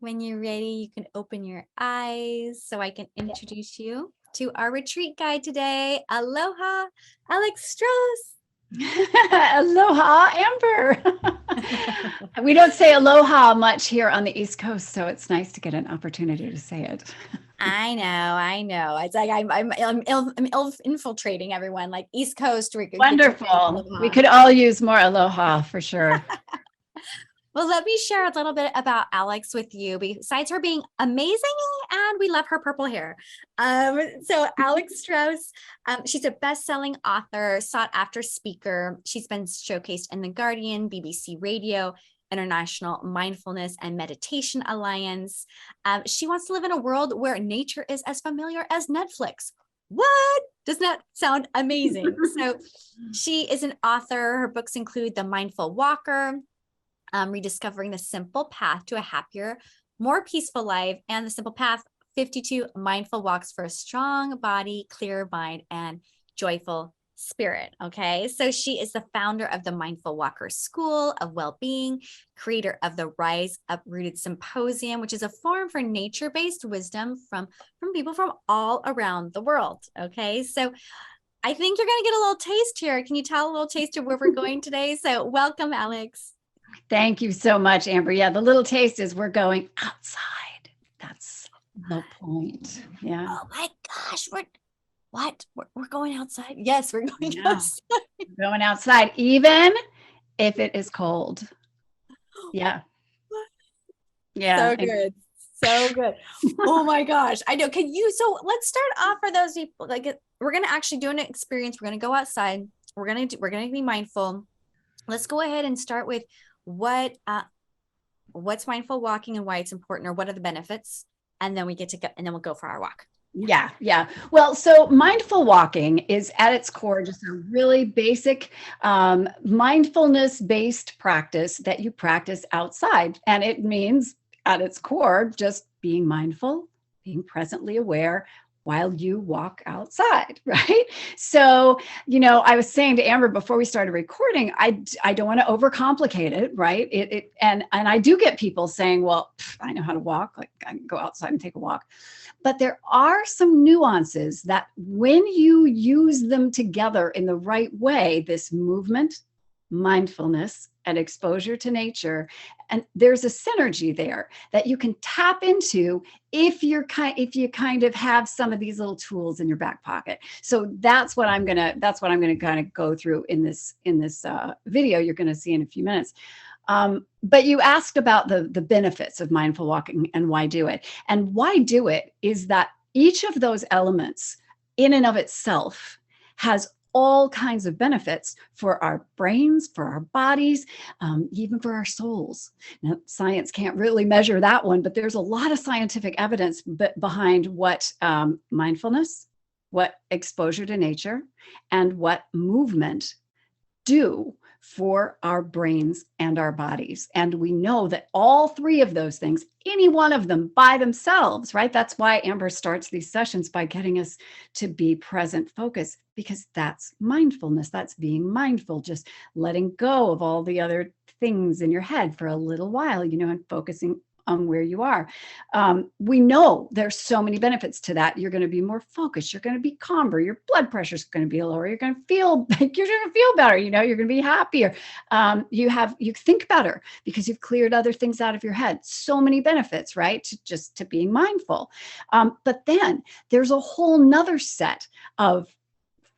When you're ready, you can open your eyes so I can introduce you to our retreat guide today. Aloha, Alex Strauss. Aloha, Amber. We don't say aloha much here on the East Coast, so it's nice to get an opportunity to say it. I know. It's like I'm infiltrating everyone. Like East Coast, we could get to say Wonderful. We aloha. could all use more aloha for sure. Well, let me share a little bit about Alex with you. Besides her being amazing, and we love her purple hair. So Alex Strauss, she's a best-selling author, sought-after speaker. She's been showcased in The Guardian, BBC Radio, International Mindfulness and Meditation Alliance. She wants to live in a world where nature is as familiar as Netflix. What? Doesn't that sound amazing? So she is an author. Her books include The Mindful Walker, Rediscovering the Simple Path to a Happier, More Peaceful Life, and The Simple Path, 52 Mindful Walks for a Strong Body, Clear Mind, and Joyful Spirit. Okay, so she is the founder of the Mindful Walker School of Wellbeing, creator of the Rise Uprooted Symposium, which is a forum for nature-based wisdom from people from all around the world. Okay, so I think you're going to get a little taste here. Can you tell a little taste of where we're going today? So welcome, Alex. Thank you so much, Amber. Yeah, the little taste is we're going outside. That's the point. Yeah. Oh my gosh, we're going outside. Yes, we're going Yeah. outside. We're going outside, even if it is cold. Yeah. Yeah. So good. So good. Oh my gosh. I know. So let's start off for those people. Like we're going to actually do an experience. We're going to go outside. We're going to be mindful. Let's go ahead and start with what's mindful walking and why it's important, or what are the benefits? And then we get to go, and then we'll go for our walk. Yeah. Yeah. Well, so mindful walking is at its core just a really basic mindfulness based practice that you practice outside. And it means at its core, just being mindful, being presently aware while you walk outside, right? So, I was saying to Amber before we started recording, I don't want to overcomplicate it, right? And I do get people saying, well, I know how to walk, like I can go outside and take a walk. But there are some nuances that when you use them together in the right way, this movement, mindfulness, and exposure to nature, and there's a synergy there that you can tap into if you kind of have some of these little tools in your back pocket. So that's what I'm gonna kind of go through in this video you're gonna see in a few minutes. But you asked about the benefits of mindful walking and why do it. And why do it is that each of those elements in and of itself has all kinds of benefits for our brains, for our bodies, even for our souls. Now, science can't really measure that one, but there's a lot of scientific evidence behind what mindfulness, what exposure to nature, and what movement do for our brains and our bodies. And we know that all three of those things, any one of them by themselves, right? That's why Amber starts these sessions by getting us to be present focused, because that's mindfulness. That's being mindful, just letting go of all the other things in your head for a little while, and focusing on where you are. We know there's so many benefits to that. You're going to be more focused. You're going to be calmer. Your blood pressure is going to be lower. You're going to feel better. You're going to be happier. You think better because you've cleared other things out of your head. So many benefits, right? To being mindful. But then there's a whole nother set of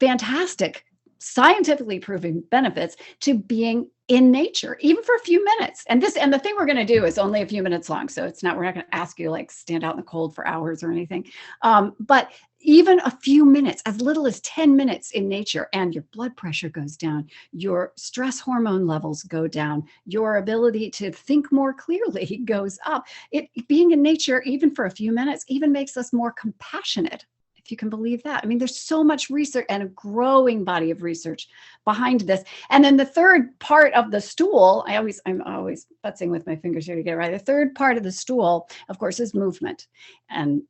fantastic, scientifically proven benefits to being in nature, even for a few minutes. And the thing we're going to do is only a few minutes long. So we're not going to ask you like stand out in the cold for hours or anything. But even a few minutes, as little as 10 minutes in nature, and your blood pressure goes down, your stress hormone levels go down, your ability to think more clearly goes up. Being in nature, even for a few minutes, even makes us more compassionate. If you can believe that. I mean, there's so much research and a growing body of research behind this. And then the third part of the stool, I'm always futzing with my fingers here to get it right. The third part of the stool, of course, is movement. And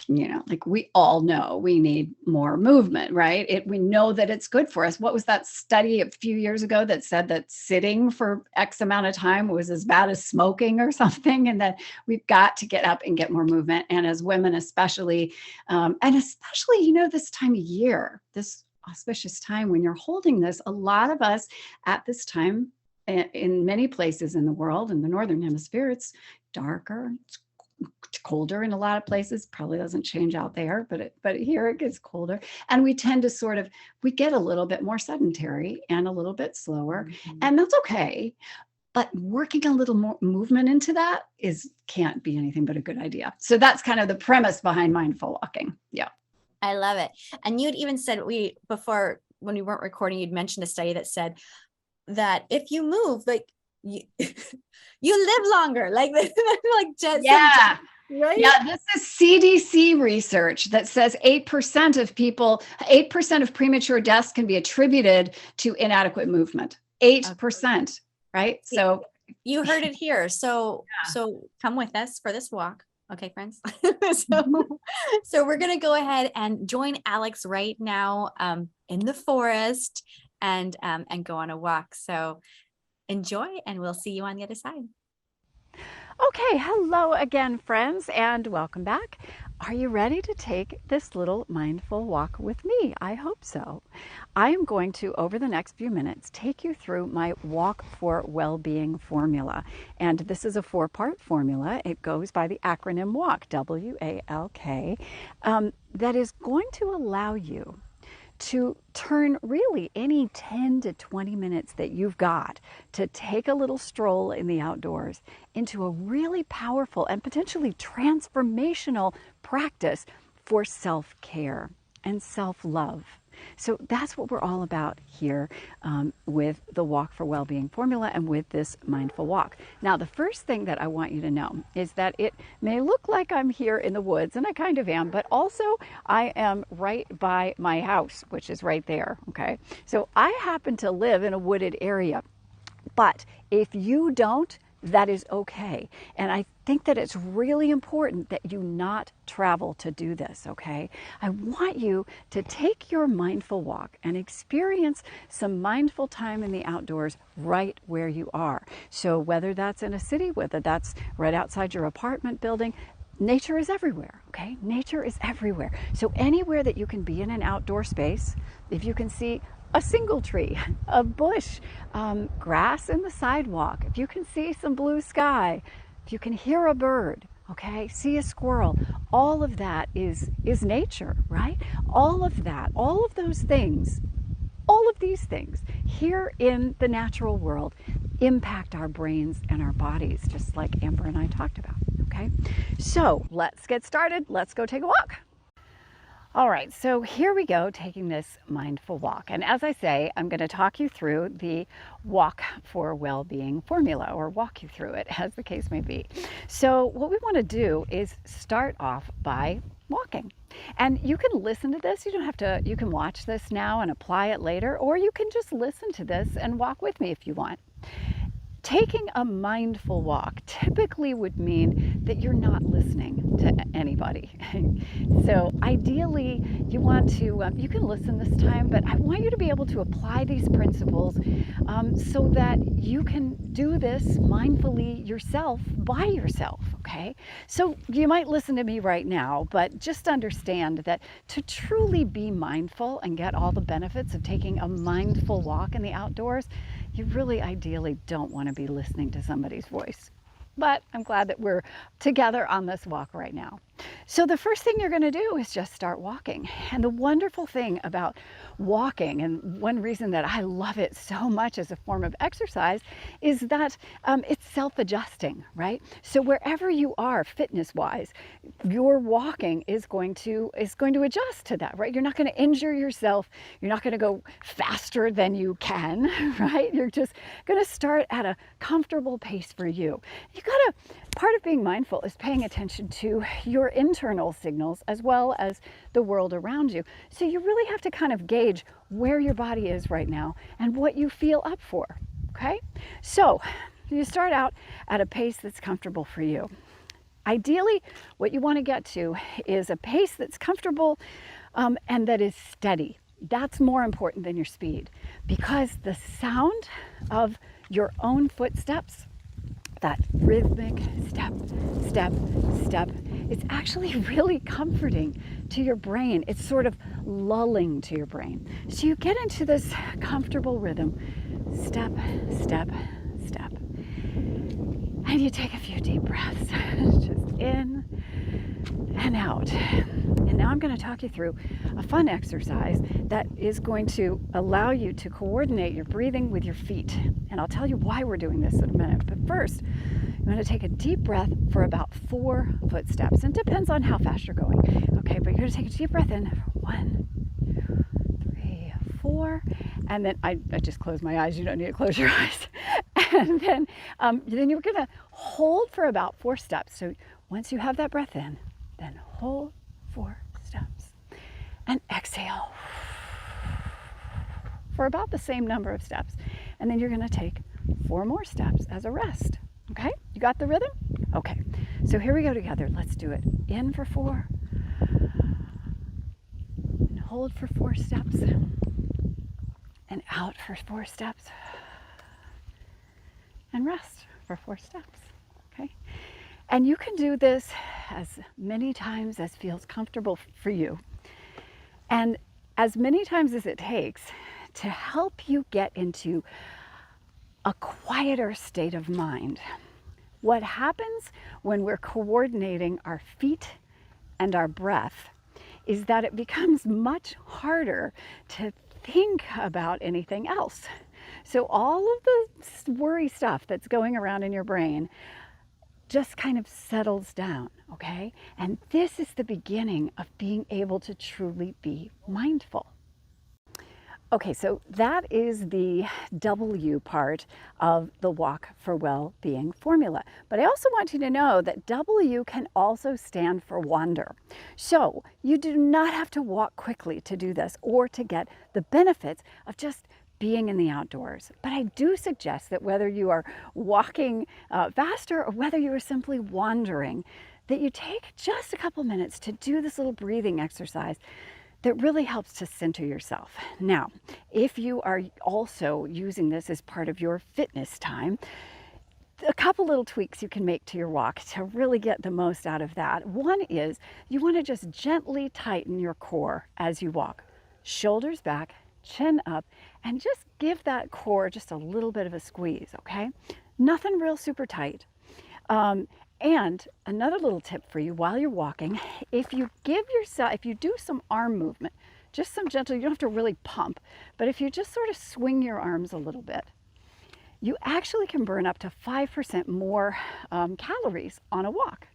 like we all know we need more movement, right? We know that it's good for us. What was that study a few years ago that said that sitting for X amount of time was as bad as smoking or something? And that we've got to get up and get more movement. And as women, especially, this time of year, this auspicious time when you're holding this, a lot of us at this time in many places in the world, in the Northern Hemisphere, it's darker, it's colder in a lot of places. Probably doesn't change out there, but here it gets colder, and we tend to we get a little bit more sedentary and a little bit slower, and that's okay. But working a little more movement into that can't be anything but a good idea. So that's kind of the premise behind mindful walking. Yeah, I love it. And you'd even said before when we weren't recording, you'd mentioned a study that said that if you move, like you live longer, like just yeah. Right? Yeah, this is CDC research that says 8% of premature deaths can be attributed to inadequate movement. 8%, right? So you heard it here. So come with us for this walk. Okay, friends. So we're going to go ahead and join Alex right now in the forest and go on a walk. So enjoy, and we'll see you on the other side. Okay, hello again, friends, and welcome back. Are you ready to take this little mindful walk with me? I hope so. I am going to, over the next few minutes, take you through my Walk for Wellbeing formula. And this is a 4-part formula. It goes by the acronym WALK, W-A-L-K, that is going to allow you to turn really any 10 to 20 minutes that you've got to take a little stroll in the outdoors into a really powerful and potentially transformational practice for self-care and self-love. So that's what we're all about here with the Walk for Wellbeing formula and with this mindful walk. Now, the first thing that I want you to know is that it may look like I'm here in the woods, and I kind of am, but also I am right by my house, which is right there, okay? So I happen to live in a wooded area, but if you don't, that is okay. And I think that it's really important that you not travel to do this, okay? I want you to take your mindful walk and experience some mindful time in the outdoors right where you are. So whether that's in a city, whether that's right outside your apartment building, nature is everywhere, okay? Nature is everywhere. So anywhere that you can be in an outdoor space, if you can see a single tree, a bush, grass in the sidewalk, if you can see some blue sky, if you can hear a bird, okay, see a squirrel, all of that is nature, right? All of that, all of those things, all of these things here in the natural world impact our brains and our bodies, just like Amber and I talked about, okay? So let's get started. Let's go take a walk. All right, so here we go, taking this mindful walk. And as I say, I'm going to talk you through the Walk for Wellbeing formula, or walk you through it, as the case may be. So what we want to do is start off by walking. And you can listen to this. You don't have to, you can watch this now and apply it later, or you can just listen to this and walk with me if you want. Taking a mindful walk typically would mean that you're not listening to anybody. So ideally, you want to, you can listen this time, but I want you to be able to apply these principles so that you can do this mindfully yourself, by yourself, okay? So you might listen to me right now, but just understand that to truly be mindful and get all the benefits of taking a mindful walk in the outdoors, you really ideally don't want to be listening to somebody's voice. But I'm glad that we're together on this walk right now. So the first thing you're going to do is just start walking. And the wonderful thing about walking, and one reason that I love it so much as a form of exercise, is that it's self-adjusting, right? So wherever you are fitness-wise, your walking is going to adjust to that, right? You're not going to injure yourself. You're not going to go faster than you can, right? You're just going to start at a comfortable pace for you. Part of being mindful is paying attention to your internal signals as well as the world around you. So you really have to kind of gauge where your body is right now and what you feel up for, okay? So you start out at a pace that's comfortable for you. Ideally, what you want to get to is a pace that's comfortable and that is steady. That's more important than your speed, because the sound of your own footsteps, that rhythmic step, step, step, it's actually really comforting to your brain. It's sort of lulling to your brain. So you get into this comfortable rhythm, step, step, step. And you take a few deep breaths, just in and out. And now I'm going to talk you through a fun exercise that is going to allow you to coordinate your breathing with your feet. And I'll tell you why we're doing this in a minute. But first, I'm going to take a deep breath for about 4 footsteps. And it depends on how fast you're going. Okay, but you're going to take a deep breath in. 1, 2, 3, 4. And then I just closed my eyes. You don't need to close your eyes. And then you're going to hold for about 4 steps. So once you have that breath in, then hold 4 steps and exhale for about the same number of steps. And then you're going to take 4 more steps as a rest. Okay? You got the rhythm? Okay. So here we go together. Let's do it. In for 4 and hold for 4 steps and out for 4 steps and rest for 4 steps. Okay? And you can do this as many times as feels comfortable for you, and as many times as it takes to help you get into a quieter state of mind. What happens when we're coordinating our feet and our breath is that it becomes much harder to think about anything else. So all of the worry stuff that's going around in your brain just kind of settles down, okay? And this is the beginning of being able to truly be mindful. Okay, so that is the W part of the Walk for Well-Being formula. But I also want you to know that W can also stand for wander. So you do not have to walk quickly to do this or to get the benefits of just being in the outdoors. But I do suggest that whether you are walking faster or whether you are simply wandering, that you take just a couple minutes to do this little breathing exercise that really helps to center yourself. Now, if you are also using this as part of your fitness time, a couple little tweaks you can make to your walk to really get the most out of that. One is you want to just gently tighten your core as you walk. Shoulders back, chin up, and just give that core just a little bit of a squeeze, okay? Nothing real super tight. And another little tip for you while you're walking, if you do some arm movement, just some gentle, you don't have to really pump, but if you just sort of swing your arms a little bit, you actually can burn up to 5% more calories on a walk.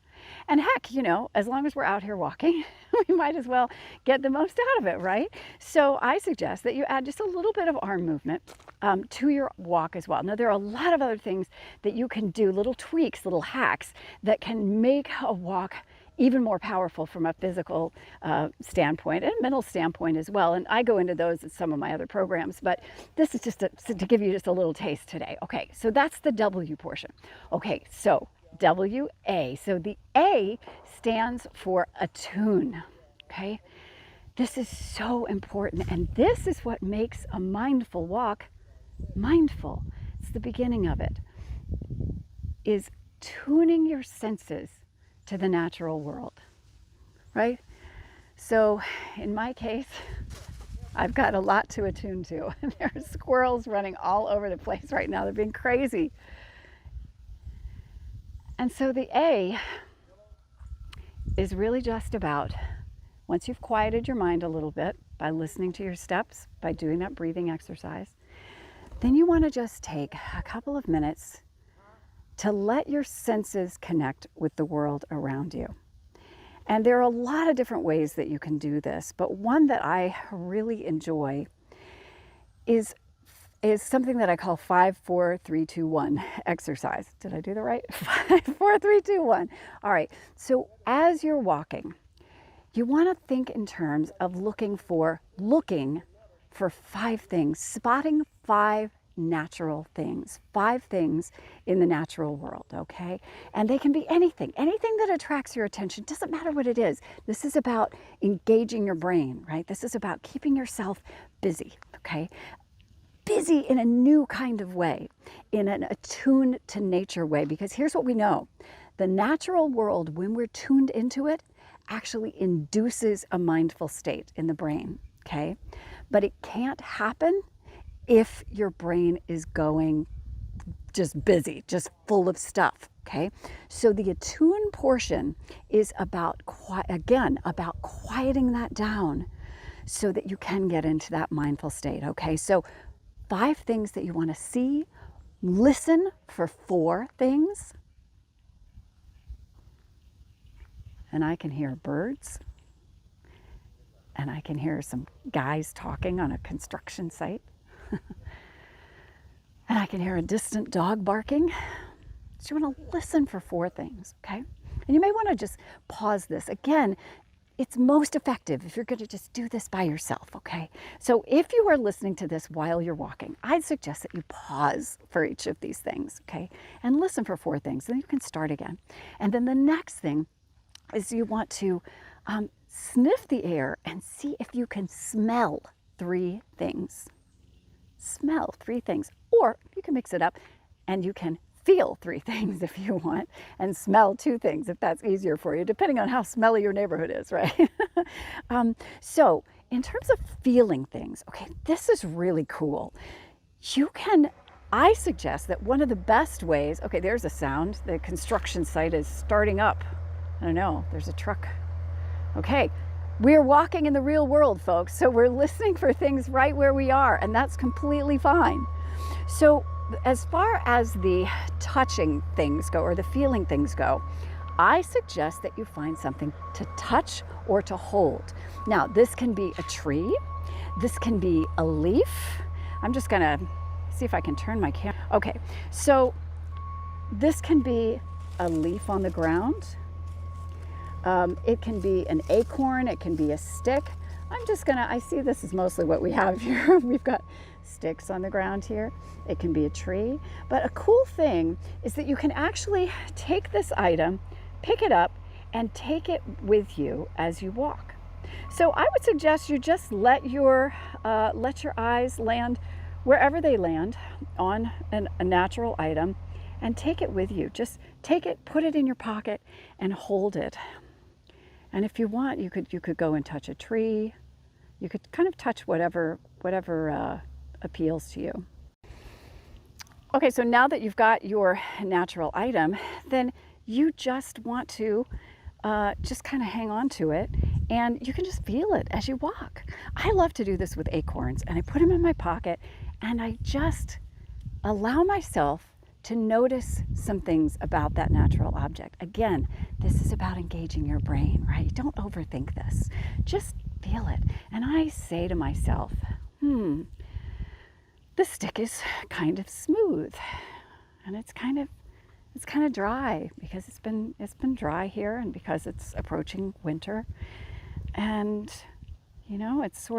And heck, you know, as long as we're out here walking, we might as well get the most out of it, right? So I suggest that you add just a little bit of arm movement to your walk as well. Now, there are a lot of other things that you can do, little tweaks, little hacks that can make a walk even more powerful from a physical standpoint and mental standpoint as well. And I go into those in some of my other programs, but this is just to give you just a little taste today. Okay, so that's the W portion. Okay, so W-A. So the A stands for attune, okay? This is so important, and this is what makes a mindful walk mindful. It's the beginning of it, is tuning your senses to the natural world, right? So in my case, I've got a lot to attune to. There are squirrels running all over the place right now. They're being crazy. And so the A is really just about, once you've quieted your mind a little bit by listening to your steps, by doing that breathing exercise, then you want to just take a couple of minutes to let your senses connect with the world around you. And there are a lot of different ways that you can do this, but one that I really enjoy is something that I call 5, 4, 3, 2, 1 exercise. Did I do that right? 5, 4, 3, 2, 1. All right. So as you're walking, you want to think in terms of looking for 5 things, spotting 5 natural things, 5 things in the natural world, okay? And they can be anything that attracts your attention, doesn't matter what it is. This is about engaging your brain, right? This is about keeping yourself busy, okay? Busy in a new kind of way, in an attuned to nature way, because here's what we know. The natural world, when we're tuned into it, actually induces a mindful state in the brain, okay? But it can't happen if your brain is going just busy, just full of stuff, okay? So the attune portion is about, again, about quieting that down so that you can get into that mindful state, okay? So 5 things that you want to see, listen for 4 things, and I can hear birds, and I can hear some guys talking on a construction site. And I can hear a distant dog barking. So you want to listen for 4 things, okay? And you may want to just pause this. Again, it's most effective if you're going to just do this by yourself, okay? So if you are listening to this while you're walking, I'd suggest that you pause for each of these things, okay? And listen for 4 things, then you can start again. And then the next thing is you want to sniff the air and see if you can smell 3 things. Smell 3 things, or you can mix it up and you can feel 3 things if you want, and smell 2 things if that's easier for you, depending on how smelly your neighborhood is, right? So in terms of feeling things, okay, this is really cool. I suggest that one of the best ways, okay, there's a sound, the construction site is starting up. I don't know, there's a truck. Okay, we're walking in the real world, folks, so we're listening for things right where we are, and that's completely fine. So as far as the touching things go, or the feeling things go, I suggest that you find something to touch or to hold. Now, this can be a tree, this can be a leaf. I'm just gonna see if I can turn my camera. Okay, so this can be a leaf on the ground. It can be an acorn, it can be a stick. I see this is mostly what we have here. We've got sticks on the ground here. It can be a tree. But a cool thing is that you can actually take this item, pick it up, and take it with you as you walk. So I would suggest you just let your eyes land wherever they land on a natural item, and take it with you. Just take it, put it in your pocket, and hold it. And if you want, you could go and touch a tree. You could kind of touch whatever appeals to you. Okay, so now that you've got your natural item, then you just want to just kind of hang on to it, and you can just feel it as you walk. I love to do this with acorns, and I put them in my pocket, and I just allow myself to notice some things about that natural object. Again, this is about engaging your brain, right? Don't overthink this. Just feel it. And I say to myself, the stick is kind of smooth, and it's kind of dry because it's been dry here, and because it's approaching winter, and you know, it's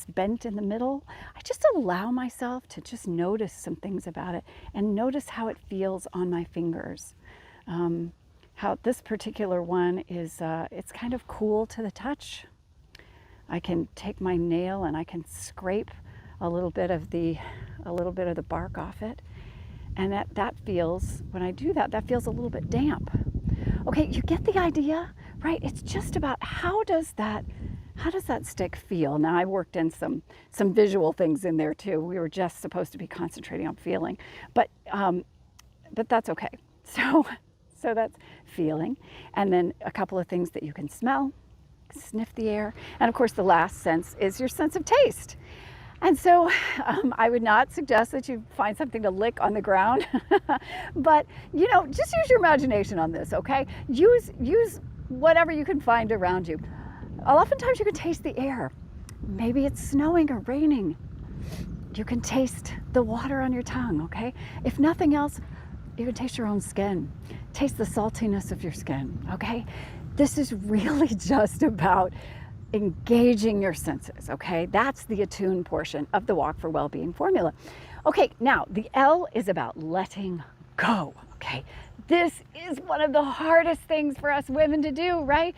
bent in the middle. I just allow myself to just notice some things about it, and notice how it feels on my fingers. How this particular one is, it's kind of cool to the touch. I can take my nail and I can scrape a little bit of the bark off it, and that feels, when I do that, that feels a little bit damp. Okay, you get the idea, right? It's just about how does that stick feel? Now, I worked in some visual things in there too. We were just supposed to be concentrating on feeling, but that's okay. So that's feeling, and then a couple of things that you can smell, sniff the air, and of course the last sense is your sense of taste. And so I would not suggest that you find something to lick on the ground, but you know, just use your imagination on this, okay? Use whatever you can find around you. Oftentimes you can taste the air. Maybe it's snowing or raining. You can taste the water on your tongue, okay? If nothing else, you can taste your own skin. Taste the saltiness of your skin, okay? This is really just about engaging your senses, okay? That's the attune portion of the Walk for Wellbeing formula. Okay, now the L is about letting go. Okay, this is one of the hardest things for us women to do, right?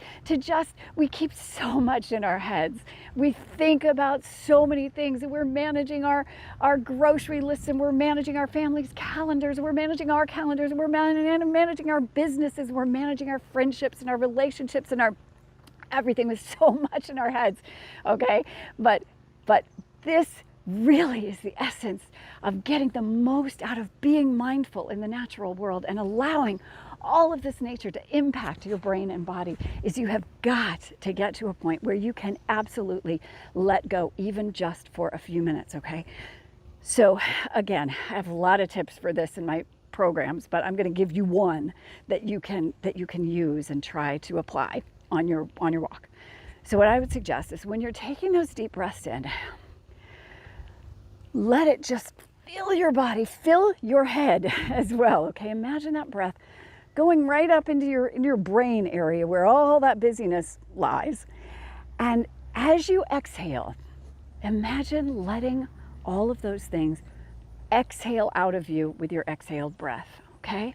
We keep so much in our heads. We think about so many things, and we're managing our grocery lists, and we're managing our family's calendars, and we're managing our calendars, and we're managing our businesses, we're managing our friendships and our relationships and our everything with so much in our heads. Okay, but this really is the essence of getting the most out of being mindful in the natural world and allowing all of this nature to impact your brain and body. Is you have got to get to a point where you can absolutely let go, even just for a few minutes. Okay, so again, I have a lot of tips for this in my programs, but I'm going to give you one that you can use and try to apply on your walk. So what I would suggest is, when you're taking those deep breaths in, let it just fill your body, fill your head as well. Okay, imagine that breath going right up into your brain area where all that busyness lies. And as you exhale, imagine letting all of those things exhale out of you with your exhaled breath. Okay,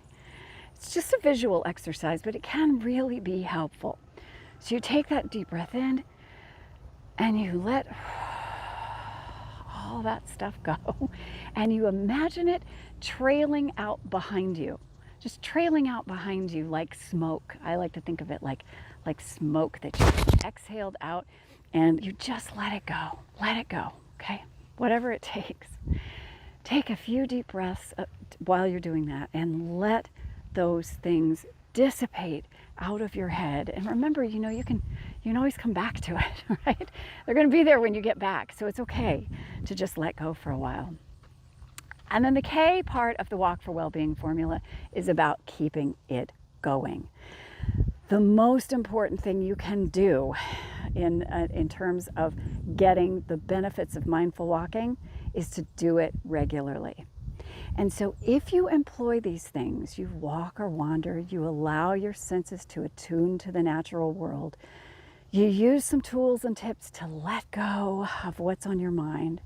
it's just a visual exercise, but it can really be helpful. So you take that deep breath in and you let all that stuff go, and you imagine it trailing out behind you, just trailing out behind you like smoke. I like to think of it like smoke that you exhaled out, and you just let it go, okay? Whatever it takes. Take a few deep breaths while you're doing that, and let those things dissipate out of your head. And remember, you can always come back to it, right? They're going to be there when you get back, so it's okay to just let go for a while. And then the K part of the Walk for Wellbeing formula is about keeping it going. The most important thing you can do in terms of getting the benefits of mindful walking is to do it regularly. And so if you employ these things, you walk or wander, you allow your senses to attune to the natural world, you use some tools and tips to let go of what's on your mind,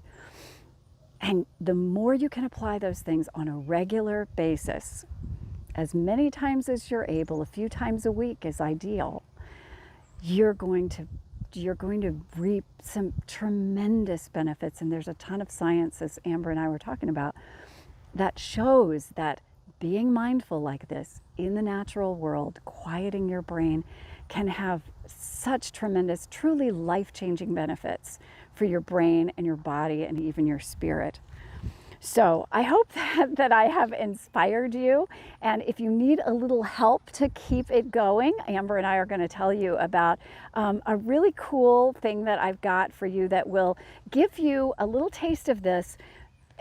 and the more you can apply those things on a regular basis, as many times as you're able, a few times a week is ideal, you're going to reap some tremendous benefits. And there's a ton of science, as Amber and I were talking about, that shows that being mindful like this in the natural world, quieting your brain, can have such tremendous, truly life-changing benefits for your brain and your body and even your spirit. So I hope that I have inspired you. And if you need a little help to keep it going, Amber and I are going to tell you about a really cool thing that I've got for you that will give you a little taste of this,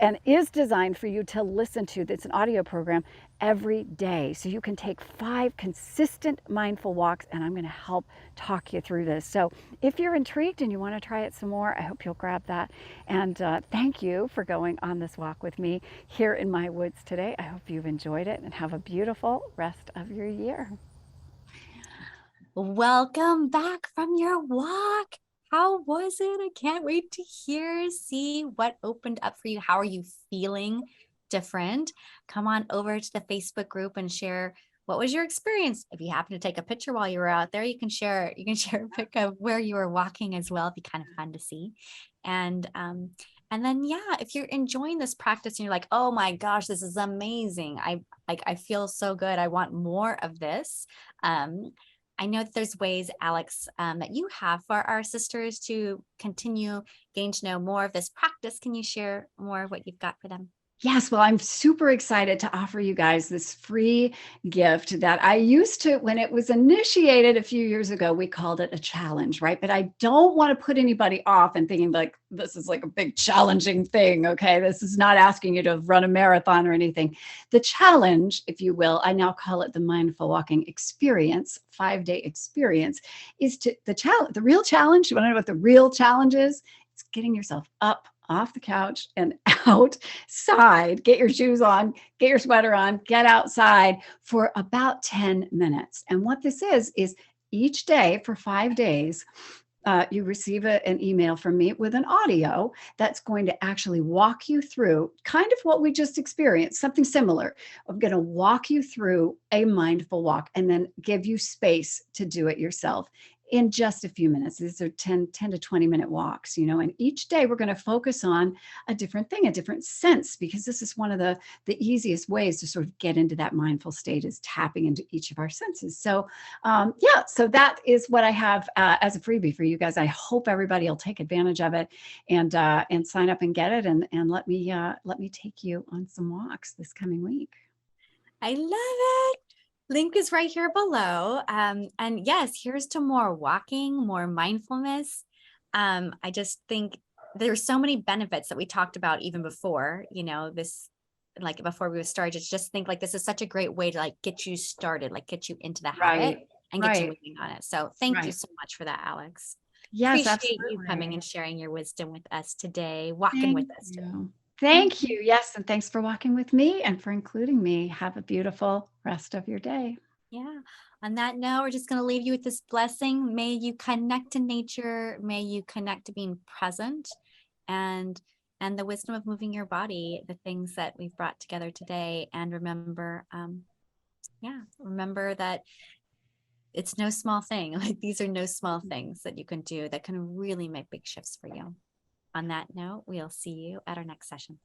and is designed for you to listen to. It's an audio program every day. So you can take 5 consistent mindful walks, and I'm going to help talk you through this. So if you're intrigued and you want to try it some more, I hope you'll grab that. And thank you for going on this walk with me here in my woods today. I hope you've enjoyed it, and have a beautiful rest of your year. Welcome back from your walk. How was it? I can't wait to see what opened up for you. How are you feeling different? Come on over to the Facebook group and share what was your experience. If you happen to take a picture while you were out there, you can share a pic of where you were walking as well. It'd be kind of fun to see. And then, yeah, if you're enjoying this practice and you're like, oh my gosh, this is amazing. I feel so good. I want more of this. I know that there's ways, Alex, that you have for our sisters to continue getting to know more of this practice. Can you share more of what you've got for them? Yes, well, I'm super excited to offer you guys this free gift that I used to, when it was initiated a few years ago, we called it a challenge, right? But I don't want to put anybody off and thinking like, this is like a big challenging thing, okay? This is not asking you to run a marathon or anything. The challenge, if you will, I now call it the Mindful Walking Experience, 5-day experience, is the real challenge. You want to know what the real challenge is? It's getting yourself up off the couch and outside. Get your shoes on, get your sweater on, get outside for about 10 minutes. And what this is each day for 5 days, you receive an email from me with an audio that's going to actually walk you through kind of what we just experienced, something similar. I'm going to walk you through a mindful walk and then give you space to do it yourself in just a few minutes. These are 10 to 20-minute walks, and each day we're going to focus on a different thing, a different sense, because this is one of the easiest ways to sort of get into that mindful state, is tapping into each of our senses. So yeah, so that is what I have as a freebie for you guys. I hope everybody will take advantage of it and sign up and get it, and let me take you on some walks this coming week. I love it. Link is right here below. And yes, here's to more walking, more mindfulness. I just think there's so many benefits that we talked about even before, this, like before we started, just think like this is such a great way to like get you started, like get you into the habit and get you moving on it. So thank you so much for that, Alex. Yes, appreciate absolutely. you coming and sharing your wisdom with us today, walking with us today. Thank you. Yes, and thanks for walking with me and for including me. Have a beautiful rest of your day. Yeah. On that note, we're just going to leave you with this blessing. May you connect to nature. May you connect to being present, and the wisdom of moving your body, the things that we've brought together today. And remember, remember that it's no small thing. Like these are no small things that you can do that can really make big shifts for you. On that note, we'll see you at our next session.